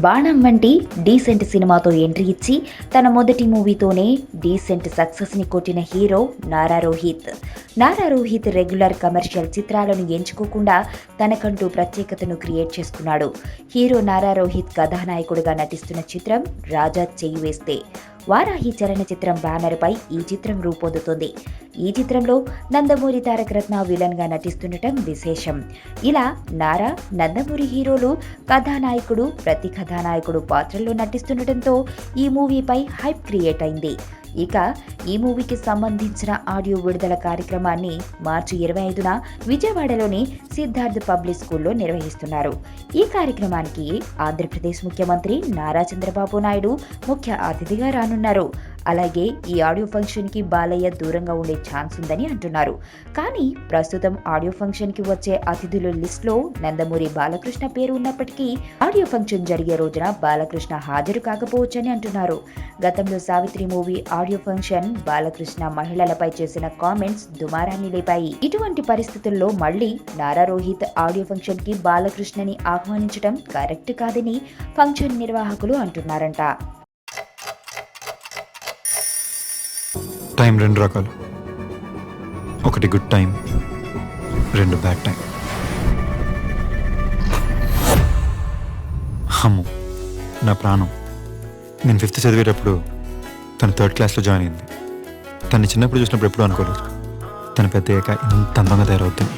బాణం వంటి డీసెంట్ సినిమాతో ఎంట్రీ ఇచ్చి తన మొదటి మూవీతోనే డీసెంట్ సక్సెస్ని కొట్టిన hero Nara Rohit. Nara Rohit regular commercial చిత్రాలను ఎంచుకోకుండా తనకంటూ ప్రత్యేకతను క్రియేట్ చేసుకున్నాడు. హీరో నారా రోహిత్ కథానాయకుడిగా నటిస్తున్న చిత్రం రాజా చెయ్యి వేస్తే. వారాహి చలనచిత్రం బ్యానర్పై ఈ చిత్రం రూపొందుతుంది. ఈ చిత్రంలో నందమూరి తారక రత్న విలన్గా నటిస్తుండటం విశేషం. ఇలా నారా, నందమూరి హీరోలు కథానాయకుడు, ప్రతి కథానాయకుడు పాత్రల్లో నటిస్తుండటంతో ఈ మూవీపై హైప్ క్రియేట్ అయింది. ఇక ఈ మూవీకి సంబంధించిన ఆడియో విడుదల కార్యక్రమాన్ని మార్చి 25న విజయవాడలోని సిద్ధార్థ్ పబ్లిక్ స్కూల్లో నిర్వహిస్తున్నారు. ఈ కార్యక్రమానికి ఆంధ్రప్రదేశ్ ముఖ్యమంత్రి నారా చంద్రబాబు నాయుడు ముఖ్య అతిథిగా రానున్నారు. అలాగే ఈ ఆడియో ఫంక్షన్కి బాలయ్య దూరంగా ఉండే ఛాన్స్ ఉందని అంటున్నారు. కానీ ప్రస్తుతం ఆడియో ఫంక్షన్కి వచ్చే అతిథుల లిస్టులో నందమూరి బాలకృష్ణ పేరు ఉన్నప్పటికీ ఆడియో ఫంక్షన్ జరిగే రోజున బాలకృష్ణ హాజరు కాకపోవచ్చని అంటున్నారు. గతంలో Savitri movie audio function Balakrishna మహిళలపై చేసిన కామెంట్స్ దుమారాన్ని లేపాయి. ఇటువంటి పరిస్థితుల్లో మళ్లీ నారా రోహిత్ ఆడియో ఫంక్షన్ కి బాలకృష్ణని ఆహ్వానించడం కరెక్ట్ కాదని ఫంక్షన్ నిర్వాహకులు అంటున్నారంట. టైం రెండు రకాలు, ఒకటి గుడ్ టైం, రెండు బ్యాడ్ టైం. అమ్ము నా ప్రాణం. నేను 5th చదివేటప్పుడు తను 3rd క్లాస్లో జాయిన్ అయింది. తను చిన్నప్పుడు చూసినప్పుడు ఎప్పుడూ అనుకోలేదు తను పెద్ద అయ్యాక ఇంత అందంగా తయారవుతుంది.